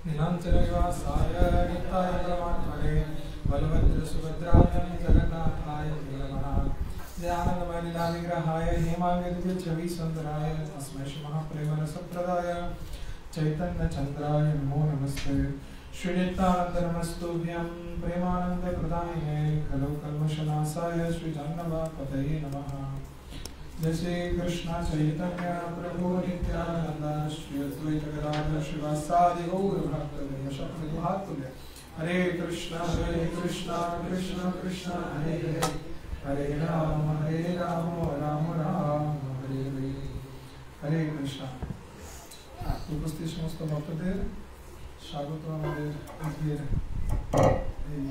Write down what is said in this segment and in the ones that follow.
निरंतरवासाय नित्याय परमात्मने बलभद्र सुभद्राय जगन्नाथाय नमः। ज्ञानमय लीला विग्रहाय हेमांगित छवि सुंदराय तस्मै श्री महाप्रेमरसप्रदाय चैतन्य चंद्राय नमो नमस्ते। श्री नित्यानंद नमस्तुभ्यं प्रेमानंद प्रदायिने खलु कल्मषनाशाय श्री जन्नवापतये नमः। जय श्री कृष्ण चैतन्य प्रभु नित्यानंद श्री अद्वैत गदाधर श्रीवासादि गौर भक्तवृंद शतकोटिहातुल्य। हरे कृष्ण कृष्ण कृष्ण हरे हरे हरे राम राम राम हरे हरे। हरे कृष्ण। उपस्थित समस्त भक्तদের স্বাগত আমাদের আজকের এই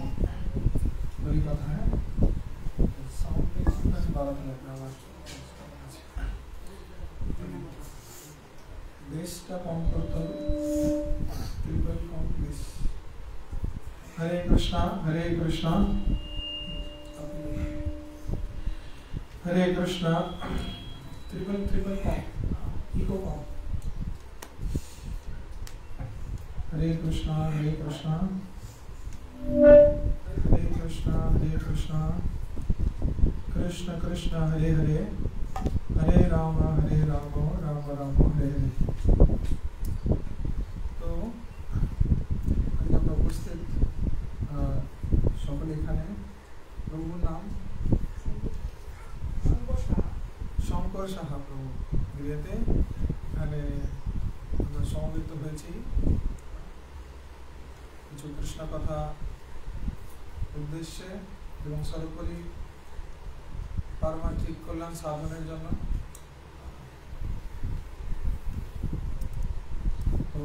হরিকথায়। সাউন্ড একটু বাড়াতে লাগবে আমার বেসটা কম করতে হবে। ট্রিপল কম প্লিজ। হরে কৃষ্ণ হরে কৃষ্ণ ट्रिपल कम इको कम। हरे कृष्णा कृष्ण कृष्ण कृष्ण हरे हरे हरे राम राम राम हरे हरे। तो আমরা উপস্থিত সকলে এখানে প্রভুর নাম শঙ্কর সাহা প্রভু গৃহেতে এখানে আমরা সমবেত হয়েছি কিছু কৃষ্ণ কথা উদ্দেশ্যে এবং সর্বোপরি পারমার্থিক কল্যাণ সাধনের জন্য। তো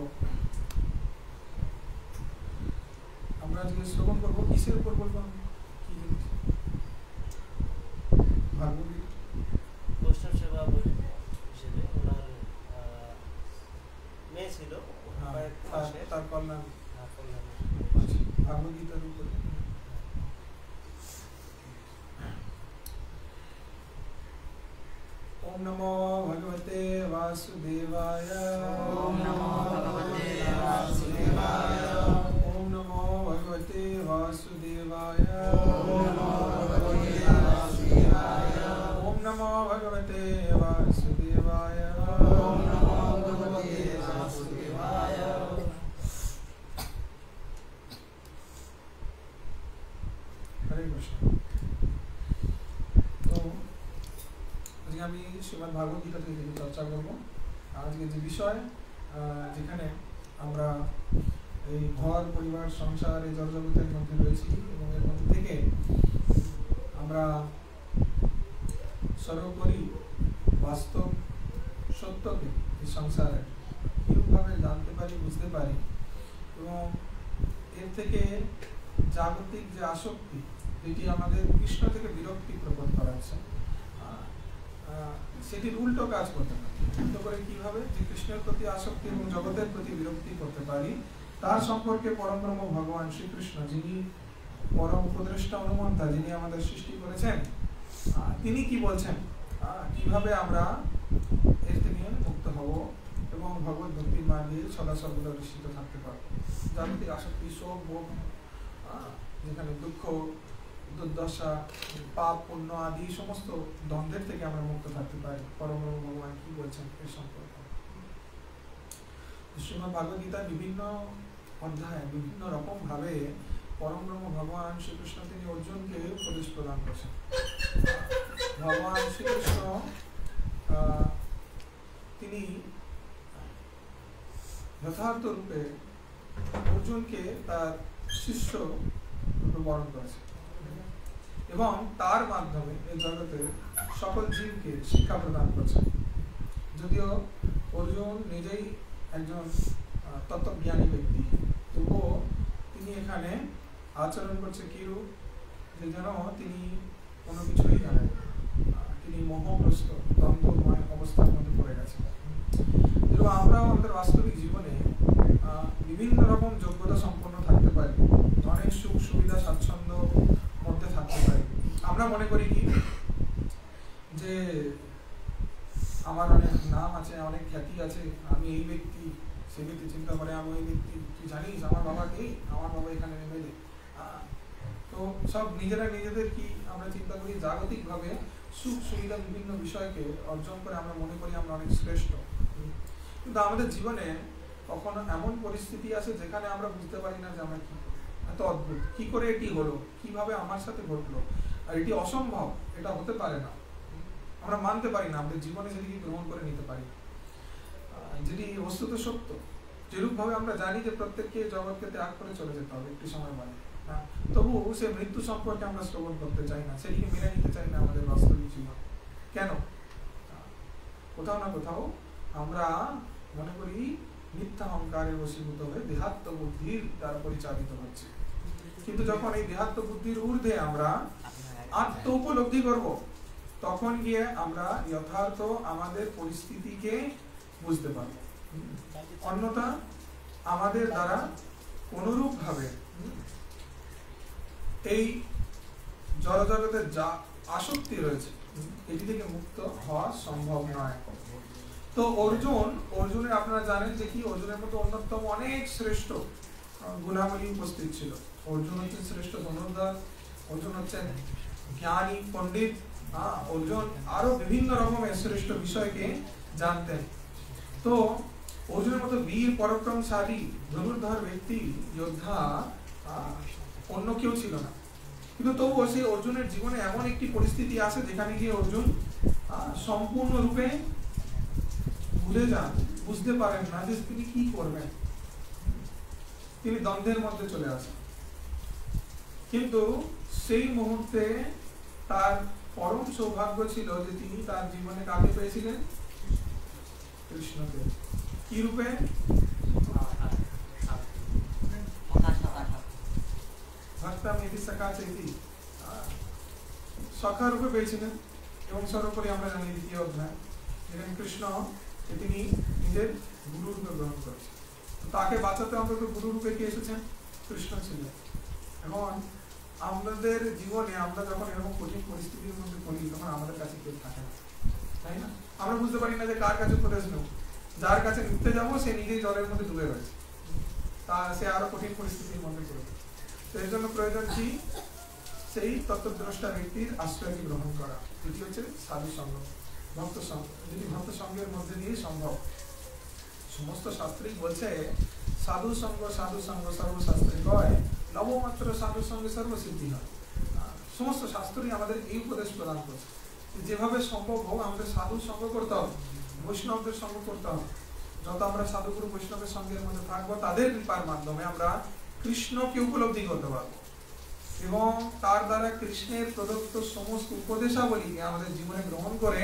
আমরা আজকে শ্রবণ করবো কিসের উপর বলবো কি ভাগবত বৈষ্ণব সেবা বই হিসেবে ওনার মেয়ে ছিল তার কল্যাণ ভাগবত গীতার উপরে। ओम नमो भगवते वासुदेवाय ओम नमो भगवते वासुदेवाय ओम नमो भगवते वासुदेवाय ओम नमो भगवते वासुदेवाय ओम नमो भगवते वासुदेवाय ओम नमो भगवते वासुदेवाय। हरे कृष्ण। तो আমি শ্রীমদ্ ভাগবত গীতা থেকে কিছু চর্চা করবো। আজকে যে বিষয় যেখানে আমরা এই ঘর পরিবার সংসার এই জড়জগতের মধ্যে রয়েছি এবং এর মধ্যে থেকে আমরা সর্বোপরি বাস্তব সত্যকে এই সংসারে কীভাবে জানতে পারি বুঝতে পারি এবং এর থেকে জাগতিক যে আসক্তি যেটি আমাদের কৃষ্ণ থেকে বিরক্তি প্রকট করাচ্ছে সেটির উল্টো কাজ করতে পারি। উল্টো করে কিভাবে যে কৃষ্ণের প্রতি আসক্তি এবং জগতের প্রতি বিরক্তি করতে পারি তার সম্পর্কে পরম ব্রহ্ম ভগবান শ্রীকৃষ্ণ যিনি পরম উপদেষ্টা অনুমন্তা যিনি আমাদের সৃষ্টি করেছেন তিনি কি বলছেন কিভাবে আমরা এর থেকে মুক্ত হব এবং ভগবত ভক্তির মার্গে সদা সর্বদা অধিষ্ঠিত থাকতে পারব। জাগতিক আসক্তি শোক ভোগ যেখানে দুঃখ দুর্দশা পাপ পুণ্য আদি সমস্ত দ্বন্দ্বের থেকে আমরা মুক্ত থাকতে পারি। পরম ভগবান কি বলছেন এর সম্পর্কে শ্রীমদ্ ভাগবত গীতার বিভিন্ন অধ্যায় বিভিন্ন রকম ভাবে পরম ব্রহ্ম ভগবান শ্রীকৃষ্ণ তিনি অর্জুনকে উপদেশ প্রদান করছেন। ভগবান শ্রীকৃষ্ণ তিনি যথার্থ রূপে অর্জুনকে তার শিষ্য রূপে বরণ করেছেন এবং তার মাধ্যমে এই জগতের সকল জীবকে শিক্ষা প্রদান করছেন। যদিও অর্জুন নিজেই একজন তত্ত্বজ্ঞানী ব্যক্তি তবুও তিনি এখানে আচরণ করছে কিরূপ যে যেন তিনি কোনো কিছুই জানেন। তিনি মোহগ্রস্ত দ্বন্দ্বময় অবস্থার মধ্যে পড়ে গেছেন। এবং আমরাও আমাদের বাস্তবিক জীবনে বিভিন্ন রকম যোগ্যতা সম্পন্ন থাকতে পারি, অনেক সুখ সুবিধা স্বাচ্ছন্দ্য মধ্যে থাকতে পারি। আমরা মনে করি কি যে আমার অনেক নাম আছে, অনেক খ্যাতি আছে, আমি এই ব্যক্তি সেই ব্যক্তি চিন্তা করে আমি ওই ব্যক্তি, তুই জানিস আমার বাবা কে, আমার বাবা এখানে এমএলএ। তো সব নিজেরা নিজেদের কি আমরা চিন্তা করি জাগতিকভাবে সুখ সুবিধা বিভিন্ন বিষয়কে অর্জন করে আমরা মনে করি আমরা অনেক শ্রেষ্ঠ। কিন্তু আমাদের জীবনে কখনো এমন পরিস্থিতি আছে যেখানে আমরা বুঝতে পারি না যে আমরা কি, এত অদ্ভুত, কি করে এটি হলো, কিভাবে আমার সাথে ঘটলো, আর এটি অসম্ভব, এটা হতে পারে না, আমরা মানতে পারি না, আমাদের জীবনে সেটিকে গ্রহণ করে নিতে পারি, যেটি বস্তুত সত্য। যেরূপ ভাবে আমরা জানি যে প্রত্যেককে জগৎকে ত্যাগ করে চলে যেতে হবে একটি সময় মানে, তবু সে মৃত্যু সম্পর্কে আমরা শ্রবণ করতে চাই না, সেটিকে মেনে নিতে চাই না আমাদের বাস্তবিক জীবন। কেন? কোথাও না কোথাও আমরা মনে করি মিথ্যা অহংকারে বশীভূত হয়ে দেহাত্ম বুদ্ধির দ্বারা পরিচালিত হচ্ছে। কিন্তু যখন এই দেহাত্ম বুদ্ধির ঊর্ধ্বে আমরা আত্ম উপলব্ধি করব, তখন গিয়ে আমরা যথার্থ আমাদের পরিস্থিতিকে বুঝতে পারব। অন্যথা আমাদের দ্বারা কোনরূপ ভাবে এই জড়জগতের যা আসক্তি রয়েছে এটি থেকে মুক্ত হওয়া সম্ভব নয়। তো অর্জুনের আপনারা জানেন যে কি, অর্জুনের মতো অন্যতম অনেক শ্রেষ্ঠ গুণাবলী উপস্থিত ছিল। অর্জুন হচ্ছেন শ্রেষ্ঠ ধনুর্ধর, অর্জুন হচ্ছেন জ্ঞানী পণ্ডিত, অর্জুন আরো বিভিন্ন রকমের শ্রেষ্ঠ বিষয়কে জানতেন। তো অর্জুনের মতো বীর পরাক্রমশালী ধনুর্ধর ব্যক্তি, যোদ্ধা অন্য কেউ ছিল না। কিন্তু তবুও সেই অর্জুনের জীবনে এমন একটি পরিস্থিতি আসে যেখানে গিয়ে অর্জুন সম্পূর্ণরূপে ভুলে যান, বুঝতে পারেন না যে তিনি কি করবেন, তিনি দ্বন্দ্বের মধ্যে চলে আসেন। কিন্তু সেই মুহূর্তে তার পরম সৌভাগ্য ছিল যে তিনি তার জীবনে কাকে পেয়েছিলেন? কৃষ্ণকে। কি রূপে? সখা রূপে পেয়েছিলেন। এবং সর্বোপরি আমরা জানি দ্বিতীয় অধ্যায় যেখানে কৃষ্ণ তিনি নিজের গুরু রূপে গ্রহণ করেছেন। তাকে বাঁচাতে অন্তত গুরু রূপে কে এসেছেন? কৃষ্ণ ছিলেন। এখন আমাদের জীবনে আমরা যখন এরকম কঠিন পরিস্থিতির মধ্যে পড়ি তখন আমাদের কাছে কেউ থাকে না, তাই না? আমরা বুঝতে পারি না যে কার কাছে উপদেশ নেব। যার কাছে নিতে যাবো সে নিজেই জলের মধ্যে ডুবে রয়েছে, তা সে আরো কঠিন পরিস্থিতির মধ্যে পড়বে। তো এর জন্য প্রয়োজন কি? সেই তত্ত্বদ্রষ্টা ব্যক্তির আশ্রয়কে গ্রহণ করা। এটি হচ্ছে সাধু সঙ্গ, ভক্ত সঙ্গ, যেটি ভক্ত সঙ্গের মধ্যে দিয়ে সম্ভব। সমস্ত শাস্ত্রী বলছে সাধু সঙ্গ সর্বশাস্ত্রে কয়, নবমাত্র সাধু সঙ্গে সর্বসিদ্ধি হয়। সমস্ত শাস্ত্রই আমাদের এই উপদেশ প্রদান করছে, যেভাবে সম্ভব হোক আমাদের সাধু সঙ্গ করতে হবে, বৈষ্ণবদের সঙ্গ করতে হবে। যত আমরা সাধুগুরু বৈষ্ণবের সঙ্গের মধ্যে থাকবো তাদের কৃপার মাধ্যমে আমরা কৃষ্ণকে উপলব্ধি করতে পারবো এবং তার দ্বারা কৃষ্ণের প্রদত্ত সমস্ত উপদেশাবলীকে আমাদের জীবনে গ্রহণ করে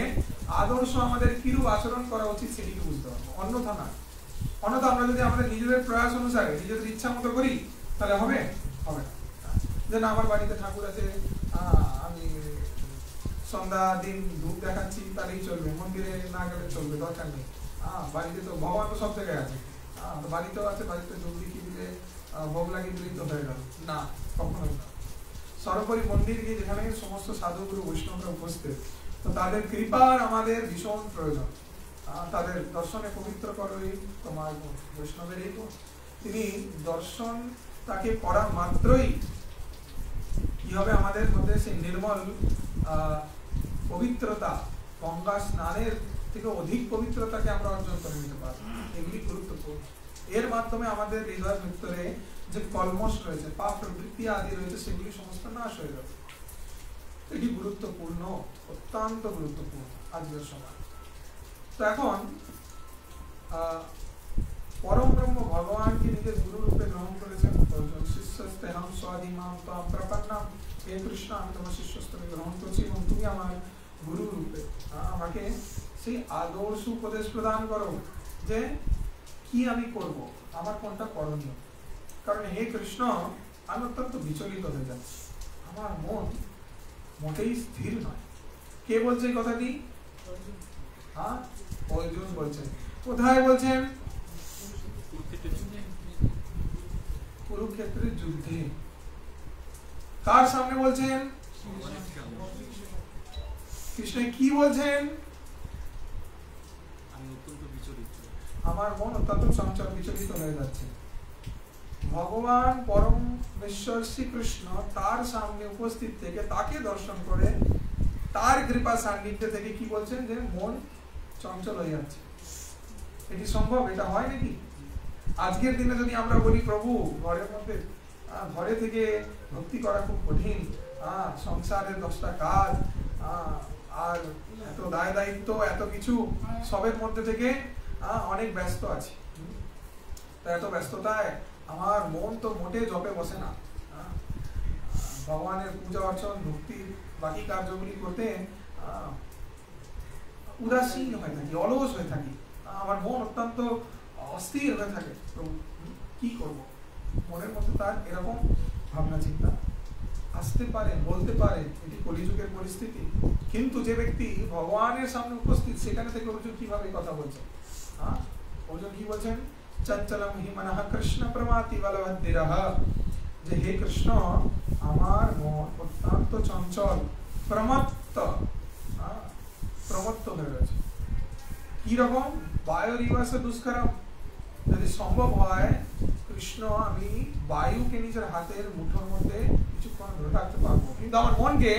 আদর্শ আমাদের কিরূপ আচরণ করা উচিত সেটিকে বুঝতে পারবো। অন্যথা না। অন্যথা আমরা যদি আমাদের নিজেদের প্রয়াস অনুসারে নিজেদের ইচ্ছা মতো করি তাহলে হবে না। যে না আমার বাড়িতে ঠাকুর আছে, আমি সন্ধ্যা দিন ধূপ দেখাচ্ছি তাহলেই চলবে, মন্দিরে না গেলে চলবে, দরকার নেই। বাড়িতে তো ভগবান তো সব জায়গায় আছে, বাড়িতেও আছে, বাড়িতে ধূপ দেখিয়ে দিলে ভোগ লাগিয়ে দিলেই তো হয়ে গেল না, কখনোই না। সর্বোপরি মন্দির গিয়ে যেখানে সমস্ত সাধুগুরু বৈষ্ণবরা উপস্থিত, তো তাদের কৃপার আমাদের ভীষণ প্রয়োজন। তাদের দর্শনে পবিত্র করোই তোমার বৈষ্ণবের এই গুণ। তিনি দর্শন তাকে পড়া মাত্রই কি হবে, আমাদের মধ্যে সেই নির্মল পবিত্রতা, গঙ্গা স্নানের থেকে অধিক পবিত্রতাকে আমরা অর্জন করে নিতে পারবো। এগুলি গুরুত্বপূর্ণ। এর মাধ্যমে আমাদের হৃদয়ের ভিতরে যে কলমশ রয়েছে, পাপ প্রবৃত্তি আদি রয়েছে, সেগুলি সমস্ত নাশ হয়ে যাবে। এটি গুরুত্বপূর্ণ, অত্যন্ত গুরুত্বপূর্ণ আজকের সময়। তো এখন পরম ব্রহ্ম ভগবানকে নিজের গুরু রূপে গ্রহণ করেছেন অর্জুন। শিষ্যস্তেহং স্বাদিমাম ত্বং প্রপন্নাম, হে কৃষ্ণ আমি তোমার শিষ্যস্তকে গ্রহণ করছি এবং তুমি আমার গুরু রূপে আমাকে সেই আদর্শ উপদেশ প্রদান করো যে কি আমি করব, আমার কোনটা করণীয়। কারণ হে কৃষ্ণ আমি অত্যন্ত বিচলিত হয়ে যাচ্ছি, আমার মন মোটেই স্থির নয়। কে বলছে এই কথাটি? অর্জুন বলছেন। কোথায় বলছেন? কুরুক্ষেত্রের যুদ্ধে। কার সামনে বলছেন? কৃষ্ণ কি বলছেন? আমার মন অত্যন্ত চঞ্চল বিচলিত হয়ে যাচ্ছে। ভগবান পরমেশ্বর শ্রীকৃষ্ণ তার সামনে উপস্থিত থেকে তাকে দর্শন করে তার কৃপা সান্নিধ্যে থেকে কি বলছেন যে মন চঞ্চল হয়ে যাচ্ছে। এটি সম্ভব? এটা হয় নাকি? আজকের দিনে যদি আমরা বলি প্রভু ঘরের মধ্যে ঘরে থেকে ভক্তি করা খুব কঠিন, সংসারের 10টা কাজ, আর এত দায় দায়িত্ব, এত কিছু, সবের মধ্যে থেকে অনেক ব্যস্ত আছি, তো এত ব্যস্ততায় আমার মন তো মোটে জপে বসে না, ভগবানের পূজা অর্চন ভক্তির বাকি কার্যগুলি করতে উদাসীন হয়ে থাকি, অলস হয়ে থাকি, আমার মন অত্যন্ত অস্থির হয়ে থাকে। তো কি করব? মনের মধ্যে তার এরকম ভাবনা চিন্তা আসতে পারে, বলতে পারে, এটি কলিযুগের পরিস্থিতি। কিন্তু যে ব্যক্তি ভগবানের সামনে উপস্থিত, সেখানে থেকে অর্জুন কিভাবে কথা বলছেন? অর্জুন কি বলছেন? চঞ্চলম হি মনঃ কৃষ্ণ প্রমাতি বলবদ্ধিরঃ, যে হে কৃষ্ণ আমার মন অত্যন্ত চঞ্চল, প্রমত্ত হয়ে রয়েছে। কিরকম? বায়ুরিবাস দুষ্করম, যদি সম্ভব হয় কৃষ্ণ আমি বায়ুকে নিজের হাতের মুঠোর মধ্যে কিছুক্ষণ ধরে রাখতে পারবো, কিন্তু আমার মনকে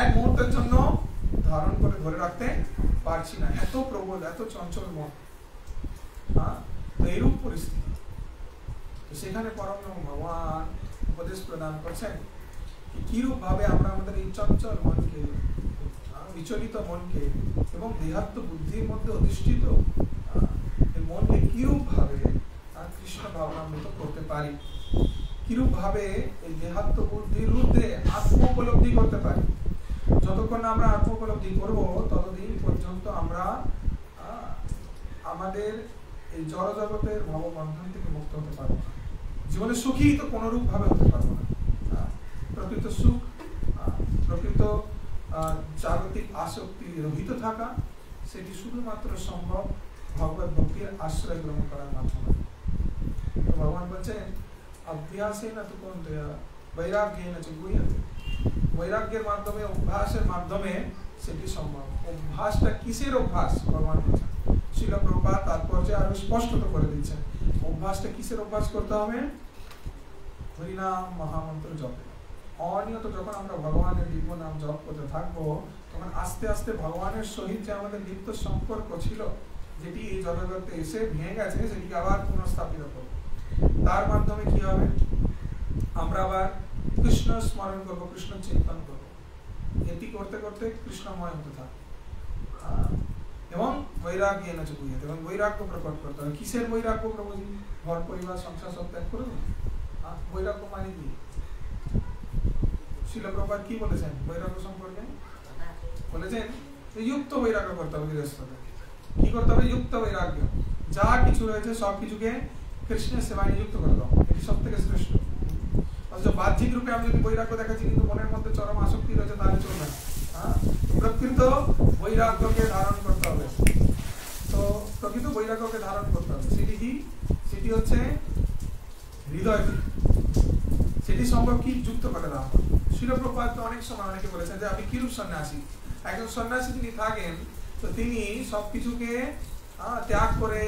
এক মুহূর্তের জন্য ধারণ করে ধরে রাখতে পারছি না, এত প্রবল, এত চঞ্চল মন। তো এরূপ পরিস্থিতি, সেখানে পরম ভগবান উপদেশ প্রদান করছেন কিরূপ ভাবে আমরা আমাদের এই চঞ্চল মনকে, বিচলিত মনকে এবং দেহাত্ম বুদ্ধির মধ্যে অধিষ্ঠিত মনকে কিরূপ ভাবে কৃষ্ণ ভাবনামৃত করতে পারি, কিরূপ ভাবে এই দেহাত্ম বুদ্ধির ঊর্ধ্বে আত্ম উপলব্ধি করতে পারি। যতক্ষণ না আমরা আত্ম উপলব্ধি করবো ততদিন পর্যন্ত আমরা আমাদের এই জড় জগতের ভববন্ধন থেকে মুক্ত হতে পারবো না, জীবনে সুখী তো কোনরূপ ভাবে হতে পারবো না। প্রকৃত সুখ, প্রকৃত জাগতিক আসক্তি রহিত থাকা, সেটি শুধুমাত্র সম্ভব ভগবত ভক্তির আশ্রয় গ্রহণ করার মাধ্যমে। ভগবান বলছেন অভ্যাসে না তো কোন বৈরাগ্যে না গুহ্যতে, বৈরাগ্যের মাধ্যমে, অভ্যাসের মাধ্যমে সেটি সম্ভব। অভ্যাসটা কিসের অভ্যাস? ভগবান বলছেন, শ্রীল প্রভুপাদ তাৎপর্যে আরো স্পষ্টত করে দিচ্ছেন অভ্যাসটা কিসের অভ্যাস করতে হবে? হরিনাম মহামন্ত্র জপে। অনিয়ত যখন আমরা ভগবানের দিব্য নাম জপ করতে থাকবো, তখন আস্তে আস্তে ভগবানের সহিত যে আমাদের নিত্য সম্পর্ক ছিল, যেটি এই জগতে এসে ভেঙে গেছে, সেটিকে আবার পুনঃস্থাপিত করবো। তার মাধ্যমে কি হবে? আমরা আবার কৃষ্ণ স্মরণ করবো, কৃষ্ণ চিন্তন করবো। এটি করতে করতে কৃষ্ণময় হতে থাকবে। এবং বৈরাগ্য এনে গুহ্যতে, এবং বৈরাগ্য প্রকট করতে হবে। কিসের বৈরাগ্য? প্রভুজি ঘর পরিবার সংসার সব ত্যাগ করে দেবো। বৈরাগ্য মানে কি? শ্রীল প্রভুপাদ কি বলেছেন বৈরাগ্য সম্পর্কে? বলেছেন যুক্ত বৈরাগ্য করতে হবে গৃহস্থকে। কি করতে হবে? যুক্ত বৈরাগ্য। যা কিছু রয়েছে সব কিছুকে কৃষ্ণের সেবায় নিযুক্ত করে দাও, এটি সব থেকে শ্রেষ্ঠ। অথচ বাহ্যিক রূপে আমি যদি বৈরাগ্য দেখাচ্ছি কিন্তু মনের মধ্যে চরম আসক্তি রয়েছে, তাহলে চলবে না। প্রকৃত বৈরাগ্যকে ধারণ করতে হবে। তো প্রকৃত বৈরাগ্যকে ধারণ করতে হবে, সেটি কি? সেটি হচ্ছে হৃদয়, সেটি সম্ভব কি? যুক্ত করে দেওয়া। শ্রীল প্রভুপাদ তো অনেক সময় অনেকে বলেছেন যে আমি কিরূপ সন্ন্যাসী। একজন সন্ন্যাসী যিনি থাকেন, তো তিনি সবকিছুকে ত্যাগ করে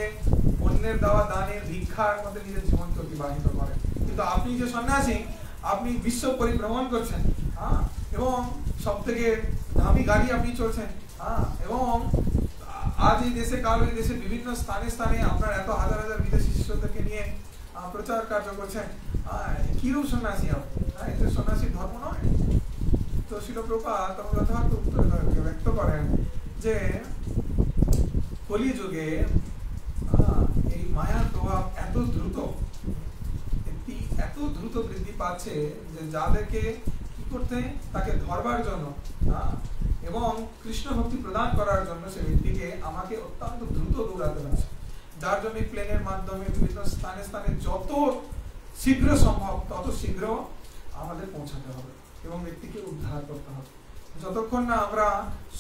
অন্যের দেওয়া দানের ভিক্ষার মধ্যে নিজের জীবনকে অতিবাহিত করেন। কিন্তু আপনি যে সন্ন্যাসী, আপনি বিশ্ব পরিভ্রমণ করছেন, এবং সব থেকে দামি গাড়ি আপনি চলছেন, এবং আজ এই দেশে কাল এই দেশে বিভিন্ন স্থানে স্থানে আপনার এত হাজার হাজার বিদেশি শিষ্যদেরকে নিয়ে প্রচার কার্য করছেন। কিরূপ সন্ন্যাসী আপনি? এটা সন্ন্যাসীর ধর্ম নয়। তো শ্রীল প্রভুপাদ তখন যথার্থ উত্তর ব্যক্ত করেন যে কলিযুগে এই মায়ার প্রভাব এত দ্রুত বৃদ্ধি পাচ্ছে যে যাদেরকে কি করতে, তাকে ধরবার জন্য এবং কৃষ্ণ ভক্তি প্রদান করার জন্য সে ব্যক্তিকে আমাকে অত্যন্ত দ্রুত দৌড়াতে হচ্ছে। যার জন্য প্লেনের মাধ্যমে বিভিন্ন স্থানে স্থানে যত শীঘ্র সম্ভব তত শীঘ্র আমাদের পৌঁছাতে হবে এবং ব্যক্তিকে উদ্ধার করতে হবে। যতক্ষণ না আমরা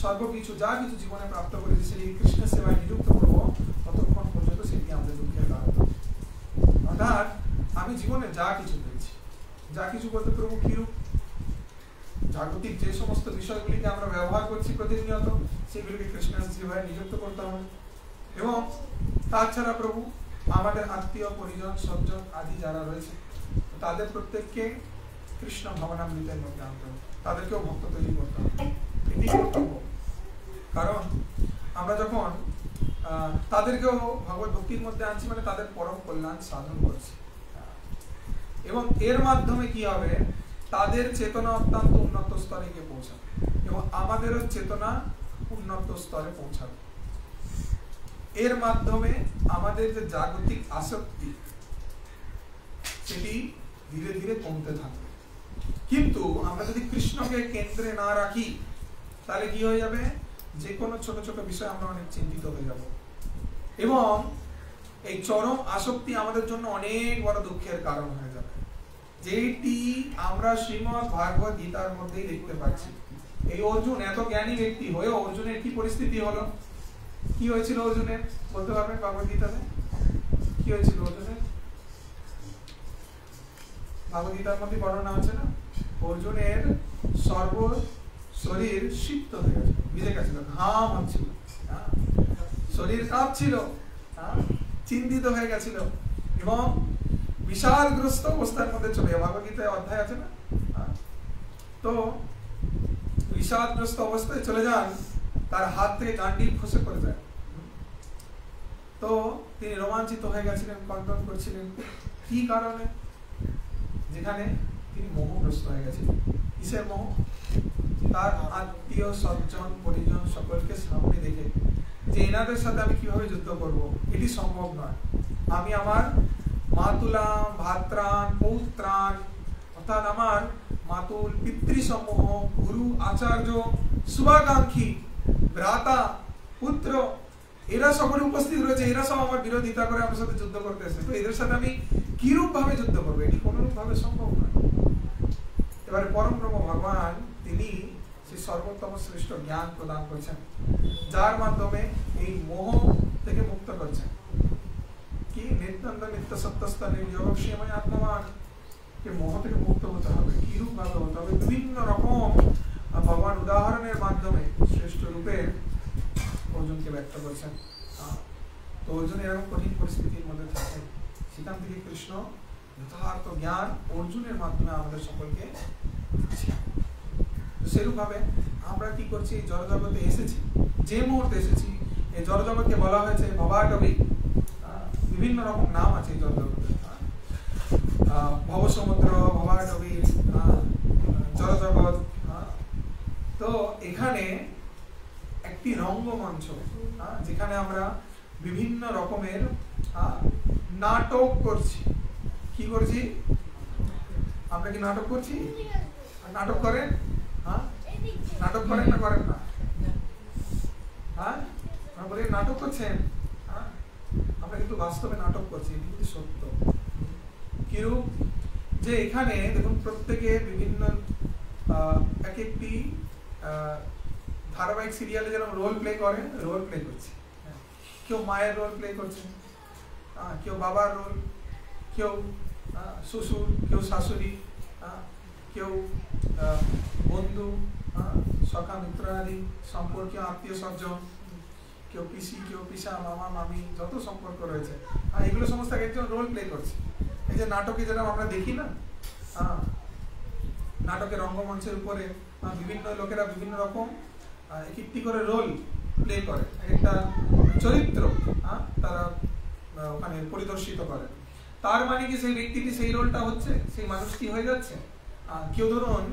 সর্বকিছু যা কিছু জীবনে প্রাপ্ত করেছি সেটি কৃষ্ণের সেবায় নিযুক্ত করবো, ততক্ষণ পর্যন্ত সেটি আমাদের দুঃখের কারণ। অর্থাৎ আমি জীবনে যা কিছু পেয়েছি, যা কিছু বলতে প্রভু কিরূপ? জাগতিক যে সমস্ত বিষয়গুলিকে আমরা ব্যবহার করছি প্রতিনিয়ত, সেগুলিকে কৃষ্ণের সেবায় নিযুক্ত করতে হবে। এবং তাছাড়া প্রভু আমাদের আত্মীয় পরিজন সজ্জন আদি যারা রয়েছে তাদের প্রত্যেককে কৃষ্ণ ভাবনামৃতের মধ্যে আনতে হবে, তাদেরকেও ভক্ত তৈরি করতে হবে, এটি কর্তব্য। কারণ আমরা যখন তাদেরকেও ভগবত ভক্তির মধ্যে আনছি মানে তাদের পরম কল্যাণ সাধন করছি, এবং এর মাধ্যমে কি হবে, তাদের চেতনা অত্যন্ত উন্নত স্তরে গিয়ে পৌঁছাবে এবং আমাদেরও চেতনা উন্নত স্তরে পৌঁছাবে। এর মাধ্যমে আমাদের যে জাগতিক আসক্তি সেটি ধীরে ধীরে কমতে থাকবে। কিন্তু আমরা যদি কৃষ্ণকে কেন্দ্রে না রাখি তাহলে কি হয়ে যাবে, যে কোনো ছোট ছোট বিষয়ে আমরা অনেক চিন্তিত হয়ে যাব এবং এই চরম আসক্তি আমাদের জন্য অনেক বড় দুঃখের কারণ হয়ে যাবে, যেটি আমরা শ্রীমদ্ ভাগবত গীতার মধ্যেই দেখতে পাচ্ছি। এই অর্জুন এত জ্ঞানী ব্যক্তি হয়েও অর্জুনের কি পরিস্থিতি হলো, কি হয়েছিল অর্জুনের বলতে পারবেন ভাগবত গীতাতে কি হয়েছিল অর্জুনের? ভাগবত গীতার মধ্যে বর্ণনা আছে না, অর্জুনের সর্ব শরীর সিক্ত হয়ে গেছিল, ভিজে গেছিল, ঘাম হচ্ছিল, শরীর কাঁপছিল, চিন্তিত হয়ে গেছিল এবং বিশালগ্রস্ত অবস্থার মধ্যে চলে যাবে। ভাগবত গীতায় অধ্যায় আছে না, তো বিষাদগ্রস্ত অবস্থায় চলে যান, তার হাত থেকে গান্ডীব খসে পড়ে যায়। তো তিনি রোমাঞ্চিত হয়ে গেছিলেন, কন্ট্রোল করছিলেন, কি কারণে? যেখানে তিনি মোহগ্রস্ত হয়ে গেছিলেন। কিসের মোহ? তার আত্মীয় সজ্জন পরিজন সকলকে সামনে দেখে যে এনাদের সাথে আমি কিভাবে যুদ্ধ করব, এটি সম্ভব নয়। আমি আমার মাতুলাম ভাত্রান পৌত্রান অর্থাৎ আমার মাতুল পিতৃসমূহ গুরু আচার্য শুভাকাঙ্ক্ষী ভ্রাতা পুত্র এরা সকলে উপস্থিত রয়েছে, এরা সব আমার বিরোধিতা করে আমার সাথে যুদ্ধ করতে এসেছে, তো এদের সাথে আমি কিরূপ ভাবে যুদ্ধ করবো, এটি কোনরূপ ভাবে সম্ভব নয়। এবারে পরম ব্রহ্ম ভগবান তিনি সেই সর্বোত্তম শ্রেষ্ঠ জ্ঞান প্রদান করছেন, যার মাধ্যমে এই মোহ থেকে মুক্ত করছেন। কি নিত্যানন্দ নিত্য সত্যস্থ নির্যোগ সেময় আত্মবান, মোহ থেকে মুক্ত হতে হবে, কিরূপ ভাবে হতে হবে, বিভিন্ন রকম ভগবান উদাহরণের মাধ্যমে শ্রেষ্ঠ রূপে অর্জুনকে ব্যক্ত করছেন। তো অর্জুন এরকম কঠিন পরিস্থিতির মধ্যে থাকে, সেখান থেকে কৃষ্ণ যথার্থ জ্ঞান অর্জুনের মাধ্যমে আমাদের সকলকে দিচ্ছেন। সেরূপ ভাবে আমরা কি করছি, এই জড়জগতে এসেছি, যে মুহূর্তে এসেছি এই জড়জগৎকে বলা হয়েছে ভবাটবী, বিভিন্ন রকম নাম আছে এই জড়জগতে, ভবসমুদ্র, ভবাটবী, জড়জগৎ। তো এখানে একটি রঙ্গমঞ্চ, যেখানে আমরা বিভিন্ন রকমের নাটক করছি। কি করছি আমরা? কি নাটক করছি? নাটক করেন? নাটক করেন না করেন না? বলি নাটক করছেন, আমরা কিন্তু বাস্তবে নাটক করছি, এটি কিন্তু সত্য। কিরূপ? যে এখানে দেখুন প্রত্যেকে বিভিন্ন এক একটি ধারাবাহিক সিরিয়ালে যেরকম রোল প্লে করে, রোল প্লে করছে। কেউ মায়ের রোল প্লে করছে, কেউ বাবার রোল, কেউ শ্বশুর, কেউ শাশুড়ি, কেউ বন্ধু, সখা মিত্রাদি সম্পর্কীয় আত্মীয় স্বজন, কেউ পিসি, কেউ পিসা, মামা মামি, যত সম্পর্ক রয়েছে এগুলো সমস্ত একজন রোল প্লে করছে। এই যে নাটকে যেরকম আমরা দেখি না, নাটকের রঙ্গমঞ্চের উপরে বিভিন্ন লোকেরা বিভিন্ন রকম একটি করে রোল প্লে করে, একটা চরিত্র তারা ওখানে পরিদর্শিত করে। তার মানে কি সেই ব্যক্তিটি সেই রোলটা হচ্ছে, সেই মানুষটি হয়ে যাচ্ছে। কেউ ধরুন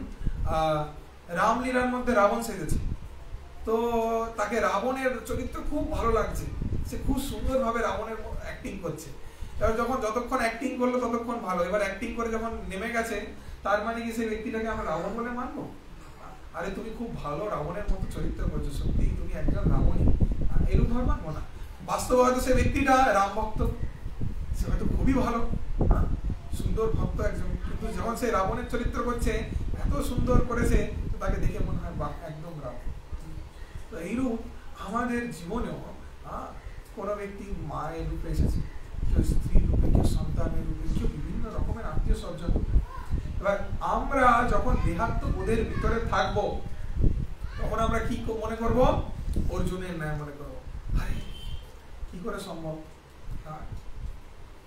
রামলীলার মধ্যে রাবণ সেজেছে, তো তাকে রাবণের চরিত্র খুব ভালো লাগছে, সে খুব সুন্দরভাবে রাবণের অ্যাক্টিং করছে। এবার যখন যতক্ষণ অ্যাক্টিং করলো ততক্ষণ ভালো, এবার অ্যাক্টিং করে যখন নেমে গেছে, তার মানে কি সেই ব্যক্তিটাকে আমরা রাবণ বলে মানবো? আরে তুমি খুব ভালো রাবণের মতো চরিত্র করছো, সত্যি তুমি একজন রাবণী, এরকম ভাবে মানবো না। বাস্তবে হয়তো সেই ব্যক্তিটা রাম ভক্ত, সে হয়তো খুবই ভালো সুন্দর ভক্ত একজন, কিন্তু যখন সে রাবণের চরিত্র করছে এত সুন্দর করেছে, তাকে দেখে মনে হয় বাহ একদম রাবণ। তো এইরূপ আমাদের জীবনেও কোনো ব্যক্তি মায়ের রূপে এসেছে, কেউ স্ত্রী রূপে, কেউ সন্তানের রূপে, কেউ বিভিন্ন রকমের আত্মীয় স্বজন। এবার আমরা যখন দেহাত্ম বোধের ভিতরে থাকবো তখন আমরা কি মনে করব? অর্জুনের ন্যায় মনে করবো। আরে কি করে সম্ভব?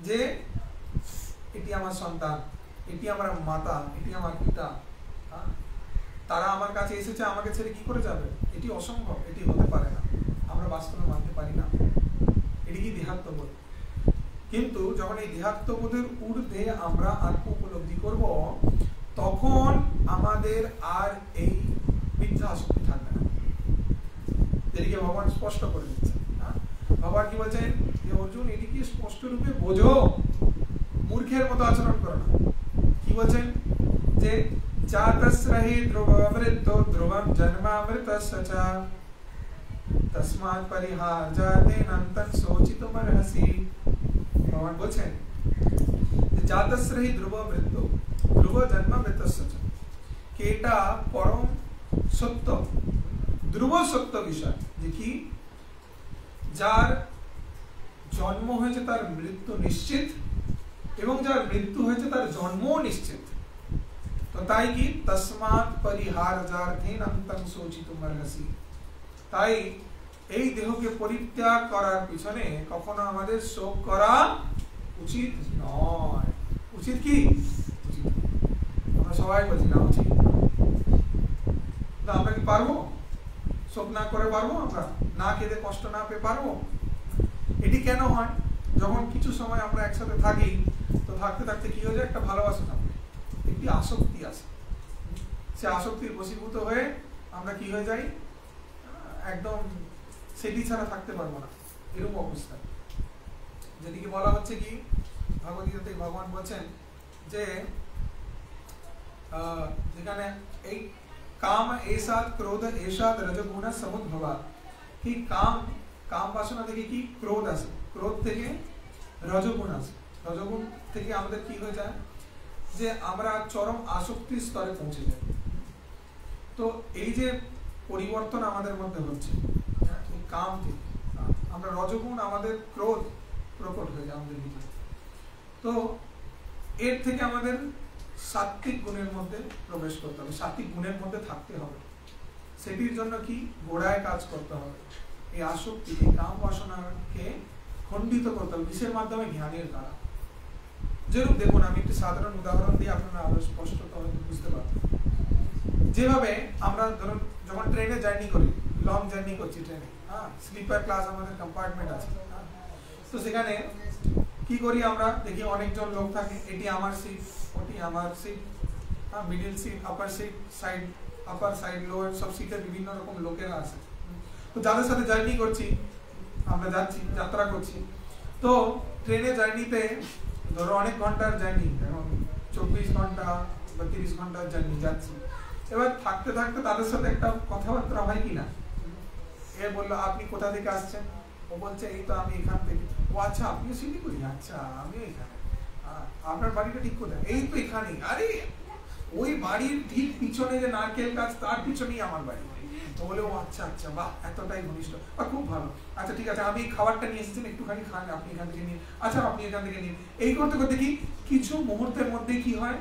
যে এটি আমার সন্তান, এটি আমার মাতা, এটি আমার পিতা, তারা আমার কাছে এসেছে, আমাকে ছেড়ে কি করে যাবে? এটি অসম্ভব, এটি হতে পারে না, আমরা বাস্তবে মানতে পারি না। এটি কি দেহাত্মবোধ? কিন্তু যখন এই দেহাত্মবোধের ঊর্ধ্বে আমরা আত্ম উপলব্ধি করব, তখন আমাদের আর এই মিথ্যা আসক্তি থাকবে না। যেটিকে ভগবান স্পষ্ট করে দিচ্ছেন। ভগবান কি বলছেন যে অর্জুন এটিকে স্পষ্ট রূপে বোঝো, মূর্খের মতো আচরণ করো না। কি বলছেন? যে জাতস্রহি ধ্রুবমৃত্যু ধ্রুবম জন্মামৃতস্য চ তস্মাৎ পরিহার্যাতেনান্তং শোচিতুমর্হসি। ভগবান বলছেন যে জাতস্রহি ধ্রুবমৃত্যু ধ্রুব জন্মামৃতস্য চ, কি এটা পরম সত্য, ধ্রুব সত্য বিষয় যে কি যার জন্ম হয়েছে তার মৃত্যু নিশ্চিত, এবং যার মৃত্যু হয়েছে তার জন্মও নিশ্চিত। তো তাই কি তস্মাৎ পরিহার্যার্থেনান্তং শোচিতুমর্হসি, তাই এই দেহকে পরিত্যাগ করার পিছনে কখনো আমাদের শোক করা উচিত নয়। উচিত কি? উচিত। আমরা সবাই বলছি না উচিত, আমরা কি পারবো? শোক না করে পারবো? আমরা না কেঁদে কষ্ট না পেয়ে পারবো? এটি কেন হয়? যখন কিছু সময় আমরা একসাথে থাকি, তো থাকতে থাকতে কি হয়ে যায়, একটা ভালোবাসা থাকে, একটি আসক্তি আছে। সে আসক্তির বশীভূত হয়ে আমরা কি হয়ে যাই, একদম সেটি ছাড়া থাকতে পারবো না, এরকম অবস্থা। যেদিকে বলা হচ্ছে কি ভগবদ্গীতাতে ভগবান বলছেন যে যেখানে এই কাম এসাত ক্রোধ এসাত রজগুণ সমুদ্ভবা, কি কাম বাসনা থেকে কি ক্রোধ আসে, ক্রোধ থেকে রজগুণ আসে, রজগুণ থেকে আমাদের কি হয়ে যায় যে আমরা চরম আসক্তির স্তরে পৌঁছে যাই। তো এই যে পরিবর্তন আমাদের মধ্যে হচ্ছে কাম থেকে, আমরা রজগুণ আমাদের ক্রোধ প্রকট হয়ে যায় আমাদের ভিতরে। তো এর থেকে আমাদের সাত্বিক গুণের মধ্যে প্রবেশ করতে হবে, সাত্বিক গুণের মধ্যে থাকতে হবে। সেটির জন্য কি গোড়ায় কাজ করতে হবে, এই আসক্তি এই কাম বাসনাকে খণ্ডিত করতে হবে। কিসের মাধ্যমে? জ্ঞানের দ্বারা। যেরূপ দেখুন, আমি একটি সাধারণ উদাহরণ দিয়ে আপনারা আরো স্পষ্টত হয়তো বুঝতে পারবেন। যেভাবে আমরা ধরুন যখন ট্রেনে জার্নি করি, লং জার্নি করছি ট্রেনে, স্লিপার ক্লাস আমাদের কম্পার্টমেন্ট আছে, তো সেখানে কি করি আমরা, দেখি অনেকজন লোক থাকে, এটি আমার সিট, ওটি আমার seat, middle seat, upper seat, side, upper side, lower, সব সিটে বিভিন্ন রকম লোকেরা আছে। তো যাদের সাথে জার্নি করছি, আমরা যাচ্ছি, যাত্রা করছি, তো ট্রেনে জার্নিতে ধরো অনেক ঘন্টার জার্নি, এখন 24 ঘন্টা বা 30 ঘন্টার জার্নি যাচ্ছি। এবার থাকতে থাকতে তাদের সাথে একটা কথাবার্তা হয় কিনা, এ বললো আপনি কোথা থেকে আসছেন, ও বলছে এই তো আমি এখান থেকে। ও আচ্ছা আপনিও শিলিগুড়ি? আচ্ছা আমিও এখানে। আপনার বাড়িটা ঠিক কোথায়? এই তো এখানেই। আরে ওই বাড়ির ঠিক পিছনে যে নারকেল গাছ, তার পিছনেই আমার বাড়ি। তো বলে ও আচ্ছা আচ্ছা, বাহ, এতটাই ঘনিষ্ঠ, খুব ভালো। আচ্ছা ঠিক আছে, আমি খাবারটা নিয়ে এসেছেন, একটুখানি খান, আপনি এখান থেকে নিন। আচ্ছা আপনি এখান থেকে নিন। এই করতে করতে কি কিছু মুহূর্তের মধ্যে কি হয়,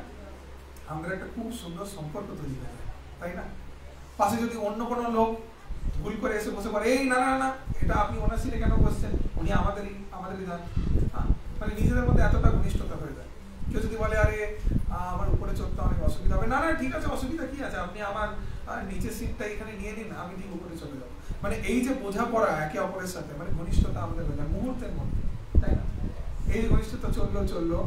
আমরা একটা খুব সুন্দর সম্পর্ক তৈরি হয়ে যায়, তাই না? পাশে যদি অন্য কোনো লোক ভুল করে এসে বসে পড়ে, এই না না না, এটা আপনি ওনার সিটে কেন বসছেন, উনি আমাদেরই যান, মানে নিজেদের মধ্যে এতটা ঘনিষ্ঠতা হয়ে যায়। কেউ যদি বলে আরে আমার উপরে চড়তে অনেক অসুবিধা হবে, না না ঠিক আছে, অসুবিধা কি আছে, আপনি আমার নিচের সিটটা এখানে নিয়ে নিন, আমি ঠিক উপরে চলে যাবো। মানে এই যে বোঝাপড়া একে অপরের সাথে, মানে ঘনিষ্ঠতা আমাদের হয়ে যায় মুহূর্তের মধ্যে, তাই না? এই ঘনিষ্ঠতা চললো,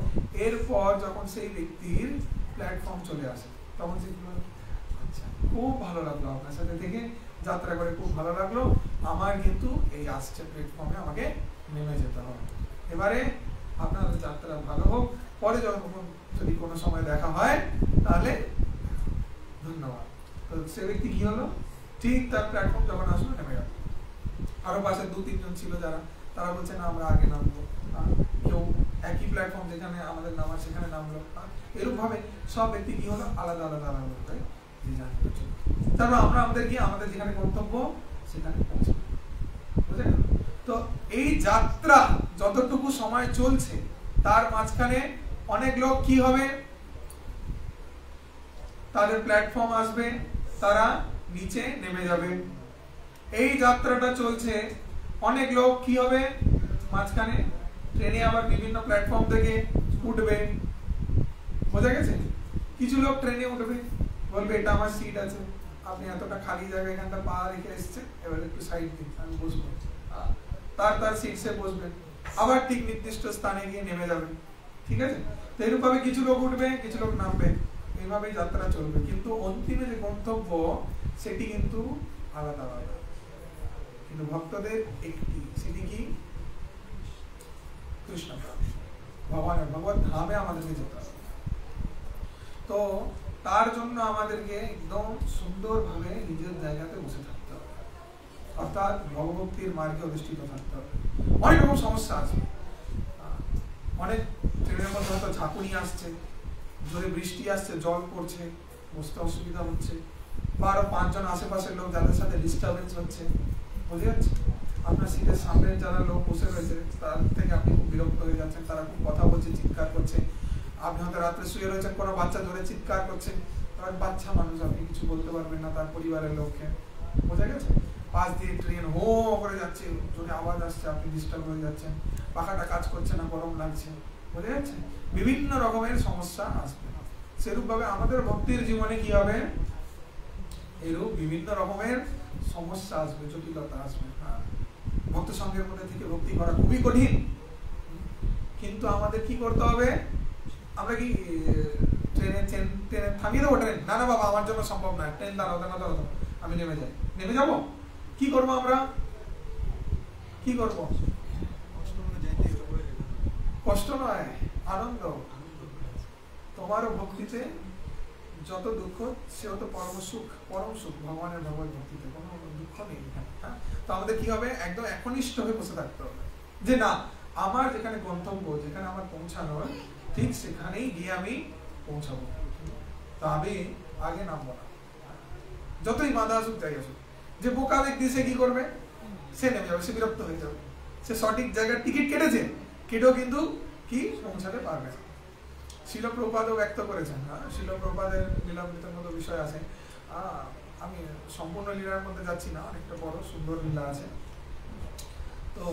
এরপর যখন সেই ব্যক্তির প্ল্যাটফর্ম চলে আসে, তখন সে আচ্ছা খুব ভালো লাগলো আপনার সাথে থেকে যাত্রা করে, খুব ভালো লাগলো, আমার কিন্তু এই আসছে প্ল্যাটফর্মে আমাকে নেমে যেতে হবে। এবারে আপনার যাত্রা ভালো হোক, পরে যখন যদি কোনো সময় দেখা হয় তাহলে ধন্যবাদ। তো সে ব্যক্তি কি হলো, ঠিক তার প্ল্যাটফর্ম যখন আসলো নেমে গেল। আরো পাশে 2-3 জন ছিল যারা, তারা বলছে না আমরা আগে নামবো, কেউ একই প্ল্যাটফর্ম যেখানে আমাদের নামার সেখানে নামলো। এরকম ভাবে সব ব্যক্তি কি হলো, আলাদা আলাদা আলাদা হয়ে তারপর আমরা আমাদের যেখানে গন্তব্য সেখানে পৌঁছে, বুঝলেন? তো এই যাত্রা যতটুকু সময় চলছে তার মাঝখানে অনেক লোক কি হবে, তাদের প্ল্যাটফর্ম আসবে, তারা নিচে নেমে যাবে। এই যাত্রাটা চলছে, অনেক লোক কি হবে মাঝখানে ট্রেনে আবার বিভিন্ন প্ল্যাটফর্ম থেকে উঠবে, বোঝা গেছে? কিছু লোক ট্রেনে উঠবে, বলবে এটা আমার সিট আছে, আপনি এতটা খালি জায়গা এখানটা পা রেখে এসছেন, এবার একটু সাইড দিন, আমি বসবো। তার সিট সে বসবেন, আবার ঠিক নির্দিষ্ট স্থানে গিয়ে নেমে যাবেন, ঠিক আছে? তো এরকম ভাবে কিছু লোক উঠবে, কিছু লোক নামবে, এইভাবেই যাত্রা চলবে, কিন্তু অন্তিমে যে গন্তব্য সেটি কিন্তু আলাদা আলাদা, কিন্তু ভক্তদের একটি, সেটি কি? কৃষ্ণ ভগবানের ভগবত ধামে আমাদেরকে যেতে হবে। তো তার জন্য আমাদেরকে একদম সুন্দরভাবে নিজের জায়গাতে বসে থাকতে হবে, অর্থাৎ ভগভক্তির মার্গে অধিষ্ঠিত থাকতে হবে। অনেক রকম সমস্যা আছে, অনেক ট্রেনের মধ্যে হয়তো ঝাঁকুনি আসছে, জোরে বৃষ্টি আসছে, জল পড়ছে, বসতে অসুবিধা হচ্ছে, বা আরো 5 জন আশেপাশের লোক যাদের সাথে ডিস্টার্বেন্স হচ্ছে, বুঝে যাচ্ছে? আপনার সিটের সামনে যারা লোক বসে রয়েছে তার থেকে আপনি খুব বিরক্ত হয়ে যাচ্ছেন, তারা খুব কথা বলছে, চিৎকার করছে। আপনি হয়তো রাত্রে শুয়ে রয়েছেন, কোনো বাচ্চা ধরে চিৎকার করছে, কারণ বাচ্চা মানুষ, আপনি কিছু বলতে পারবেন না তার পরিবারের লোককে, বোঝা গেছে? পাশ দিয়ে ট্রেন হো করে যাচ্ছে, জোরে আওয়াজ আসছে, আপনি ডিস্টার্ব হয়ে যাচ্ছেন, পাখাটা কাজ করছে না, গরম লাগছে, বোঝা যাচ্ছে? বিভিন্ন রকমের সমস্যা আসবে। সেরূপ ভাবে আমাদের ভক্তির জীবনে কি হবে? এরূপ বিভিন্ন রকমের সমস্যা আসবে, জটিলতা আসবে। ভক্ত সঙ্গের মধ্যে থেকে ভক্তি করা খুবই কঠিন, কিন্তু আমাদের কি করতে হবে? আমরা কি ট্রেনে থামিয়ে দেবো ট্রেন? না না বাবা, আমার জন্য সম্ভব নয়, ট্রেন দাঁড়াও, আমি নেমে যাই। নেমে যাবো? কি করবো আমরা? কি করবো? কষ্ট নয়, আনন্দ। তোমারও ভক্তিতে যত দুঃখ, সেও তো পরম সুখ ভগবানের ভগবত ভক্তিতে কোনো দুঃখ নেই। তো আমাদের কি হবে? একদম একনিষ্ঠ হয়ে বসে থাকতে হবে, যে না, আমার যেখানে গন্তব্য, যেখানে আমার পৌঁছানোর, ঠিক সেখানেই গিয়ে আমি পৌঁছাবো। তো আমি আগে নামবো না, যতই বাধা আসুক যাই আসুক। যে বোকা ব্যক্তি সে কি করবে? সে নেমে যাবে, সে বিরক্ত হয়ে যাবে, সে সঠিক জায়গার টিকিট কেটেছে, কেটেও কিন্তু কি পৌঁছাতে পারবে না। শিল প্রভুপাদও ব্যক্ত করেছেন। শিল প্রভুপাদের লীলামৃতের মতো বিষয় আছে, আমি সম্পূর্ণ লীলার মধ্যে যাচ্ছি না, অনেকটা বড় সুন্দর লীলা আছে। তো